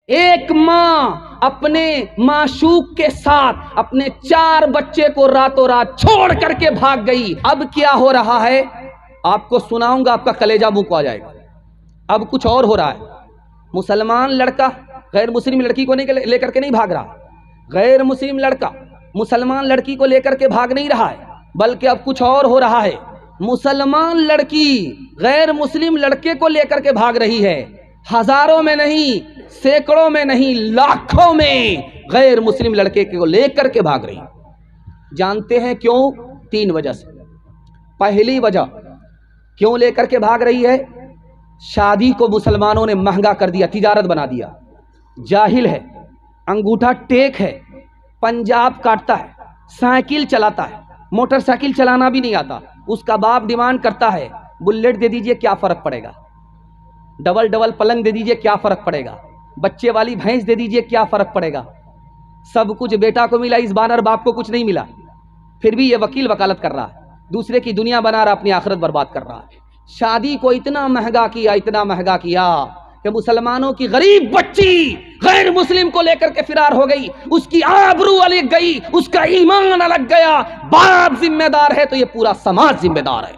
ایک ماں اپنے معشوق کے ساتھ اپنے 4 بچے کو راتوں رات چھوڑ کر کے بھاگ گئی. اب کیا ہو رہا ہے آپ کو سناؤں گا، آپ کا کلیجہ منہ کو آ جائے گا. اب کچھ اور ہو رہا ہے. مسلمان لڑکا غیر مسلم لڑکی کو لے کر کے نہیں بھاگ رہا، غیر مسلم لڑکا مسلمان لڑکی کو لے کر کے بھاگ نہیں رہا ہے، بلکہ اب کچھ اور ہو رہا ہے. مسلمان لڑکی غیر مسلم لڑکے کو لے کر کے بھاگ رہی ہے. ہزاروں میں نہیں، سینکڑوں میں نہیں، لاکھوں میں غیر مسلم لڑکے کو لے کر کے بھاگ رہی. جانتے ہیں کیوں؟ 3 وجہ سے. پہلی وجہ کیوں لے کر کے بھاگ رہی ہے؟ شادی کو مسلمانوں نے مہنگا کر دیا، تجارت بنا دیا. جاہل ہے، انگوٹھا ٹیک ہے، پنجاب کاٹتا ہے، سائیکل چلاتا ہے، موٹر سائیکل چلانا بھی نہیں آتا. اس کا باپ ڈیمانڈ کرتا ہے بلیٹ دے دیجئے، کیا فرق پڑے گا؟ ڈبل پلنگ دے دیجئے، کیا فرق پڑے گا؟ بچے والی بھینس دے دیجئے، کیا فرق پڑے گا؟ سب کچھ بیٹا کو ملا، اس بانر باپ کو کچھ نہیں ملا. پھر بھی یہ وکیل وکالت کر رہا ہے، دوسرے کی دنیا بنا رہا، اپنی آخرت برباد کر رہا ہے. شادی کو اتنا مہنگا کیا کہ مسلمانوں کی غریب بچی غیر مسلم کو لے کر کے فرار ہو گئی. اس کی آبرو الگ گئی، اس کا ایمان الگ گیا. باپ ذمہ دار ہے تو یہ پورا سماج ذمہ دار ہے.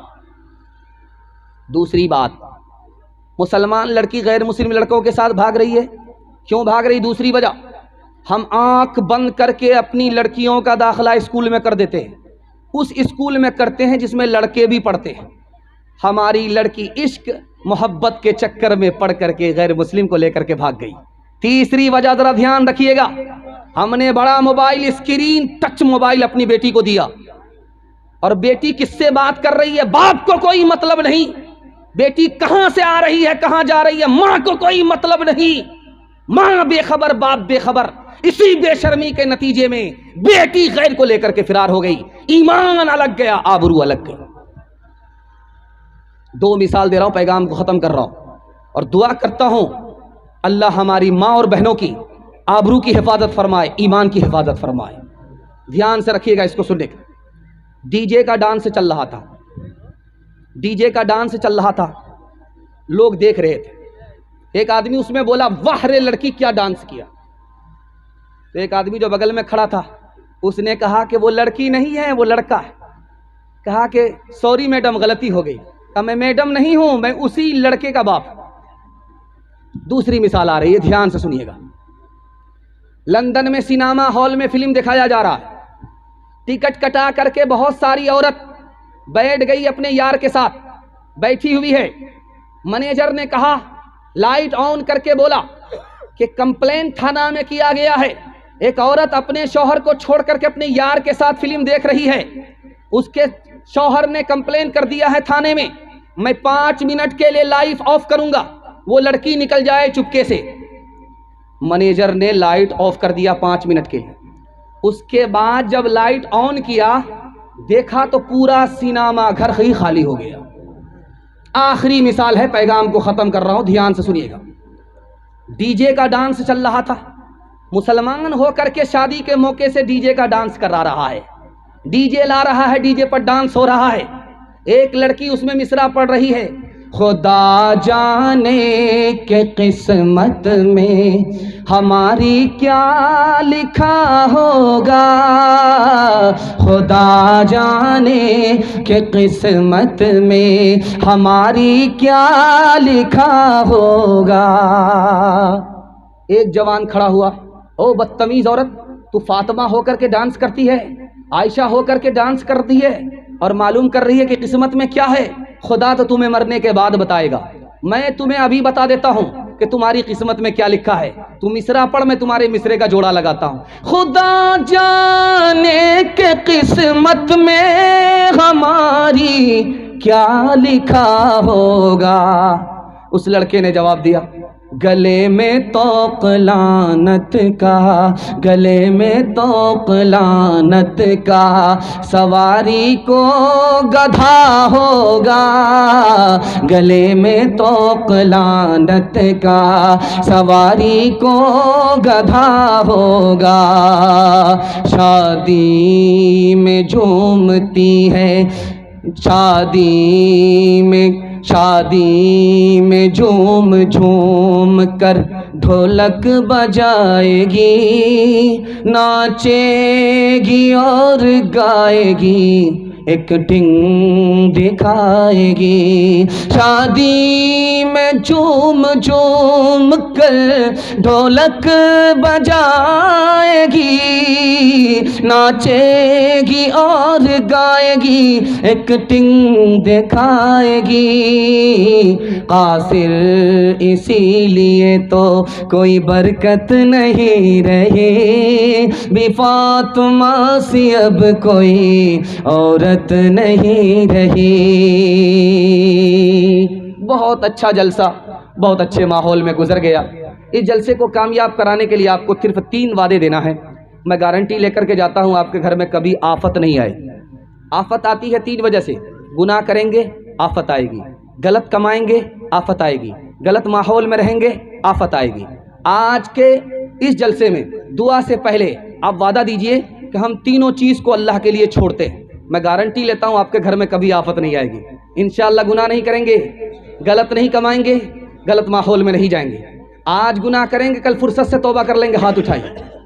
دوسری بات، مسلمان لڑکی غیر مسلم لڑکوں کے ساتھ بھاگ رہی ہے. کیوں بھاگ رہی؟ دوسری وجہ، ہم آنکھ بند کر کے اپنی لڑکیوں کا داخلہ اسکول میں کر دیتے ہیں. اس اسکول میں کرتے ہیں جس میں لڑکے بھی پڑھتے ہیں. ہماری لڑکی عشق محبت کے چکر میں پڑھ کر کے غیر مسلم کو لے کر کے بھاگ گئی. تیسری وجہ ذرا دھیان رکھیے گا، ہم نے بڑا موبائل، اسکرین ٹچ موبائل اپنی بیٹی کو دیا، اور بیٹی کس سے بات کر رہی ہے باپ کو کوئی مطلب نہیں. بیٹی کہاں سے آ رہی ہے، کہاں جا رہی ہے، ماں کو کوئی مطلب نہیں. ماں بے خبر، باپ بے خبر. اسی بے شرمی کے نتیجے میں بیٹی غیر کو لے کر کے فرار ہو گئی. ایمان الگ گیا، آبرو الگ گئی. 2 مثال دے رہا ہوں، پیغام کو ختم کر رہا ہوں، اور دعا کرتا ہوں اللہ ہماری ماں اور بہنوں کی آبرو کی حفاظت فرمائے، ایمان کی حفاظت فرمائے. دھیان سے رکھیے گا اس کو سننے کا. ڈی جے کا ڈانس چل رہا تھا، ڈی جے کا ڈانس چل رہا تھا، لوگ دیکھ رہے تھے. ایک آدمی اس میں بولا واہ رے لڑکی کیا ڈانس کیا. تو ایک آدمی جو بغل میں کھڑا تھا اس نے کہا کہ وہ لڑکی نہیں ہے، وہ لڑکا ہے. کہا کہ سوری میڈم، غلطی ہو گئی. کہا میں میڈم نہیں ہوں، میں اسی لڑکے کا باپ. دوسری مثال آ رہی ہے، دھیان سے سنیے گا. لندن میں سینما ہال میں فلم دکھایا جا رہا ہے. ٹکٹ کٹا کر کے بہت ساری عورت بیٹھ گئی، اپنے یار کے ساتھ بیٹھی ہوئی ہے. مینیجر نے کہا، لائٹ آن کر کے بولا کہ کمپلین تھانہ میں کیا گیا ہے، ایک عورت اپنے شوہر کو چھوڑ کر کے اپنے یار کے ساتھ فلم دیکھ رہی ہے. اس کے شوہر نے کمپلین کر دیا ہے تھانے میں، میں 5 منٹ کے لیے لائٹ آف کروں گا، وہ لڑکی نکل جائے چپکے سے. مینیجر نے لائٹ آف کر دیا 5 منٹ کے لیے. اس کے بعد جب لائٹ آن کیا، دیکھا تو پورا سینما گھر ہی خالی ہو گیا. آخری مثال ہے، پیغام کو ختم کر رہا ہوں، دھیان سے سنیے گا. ڈی جے کا ڈانس چل رہا تھا، مسلمان ہو کر کے شادی کے موقع سے ڈی جے کا ڈانس کرا رہا ہے، ڈی جے لا رہا ہے، ڈی جے پر ڈانس ہو رہا ہے. ایک لڑکی اس میں مصرع پڑھ رہی ہے، خدا جانے کہ قسمت میں ہماری کیا لکھا ہوگا، خدا جانے کہ قسمت میں ہماری کیا لکھا ہوگا. ایک جوان کھڑا ہوا، او بدتمیز عورت، تو فاطمہ ہو کر کے ڈانس کرتی ہے، عائشہ ہو کر کے ڈانس کرتی ہے، اور معلوم کر رہی ہے کہ قسمت میں کیا ہے. خدا تو تمہیں مرنے کے بعد بتائے گا، میں تمہیں ابھی بتا دیتا ہوں کہ تمہاری قسمت میں کیا لکھا ہے. تم مصرع پڑھ، میں تمہارے مصرے کا جوڑا لگاتا ہوں. خدا جانے کہ قسمت میں ہماری کیا لکھا ہوگا. اس لڑکے نے جواب دیا، گلے میں طوق لعنت کا، گلے میں طوق لعنت کا، سواری کو گدھا ہوگا، گلے میں طوق لعنت کا، سواری کو گدھا ہوگا. شادی میں جھومتی ہے، شادی میں شادی میں جھوم جھوم کر ڈھولک بجائے گی، ناچے گی اور گائے گی، ایکٹنگ دکھائے گی۔ شادی میں جھوم جھوم کر ڈھولک بجائے گی، ناچے گی اور گائے گی، ایکٹنگ دکھائے گی۔ قاصر اسی لیے تو کوئی برکت نہیں رہی، بی فاطمہ سی اب کوئی عورت نہیں رہی۔ بہت اچھا جلسہ بہت اچھے ماحول میں گزر گیا۔ اس جلسے کو کامیاب کرانے کے لیے آپ کو صرف 3 وعدے دینا ہے۔ میں گارنٹی لے کر کے جاتا ہوں آپ کے گھر میں کبھی آفت نہیں آئے۔ آفت آتی ہے 3 وجہ سے، گناہ کریں گے آفت آئے گی، غلط کمائیں گے آفت آئے گی، غلط ماحول میں رہیں گے آفت آئے گی۔ آج کے اس جلسے میں دعا سے پہلے آپ وعدہ دیجئے کہ ہم تینوں چیز کو اللہ کے لیے چھوڑتے ہیں۔ میں گارنٹی لیتا ہوں آپ کے گھر میں کبھی آفت نہیں آئے گی۔ انشاءاللہ گناہ نہیں کریں گے، غلط نہیں کمائیں گے، غلط ماحول میں نہیں جائیں گے۔ آج گناہ کریں گے، کل فرصت سے توبہ کر لیں گے۔ ہاتھ اٹھائیے۔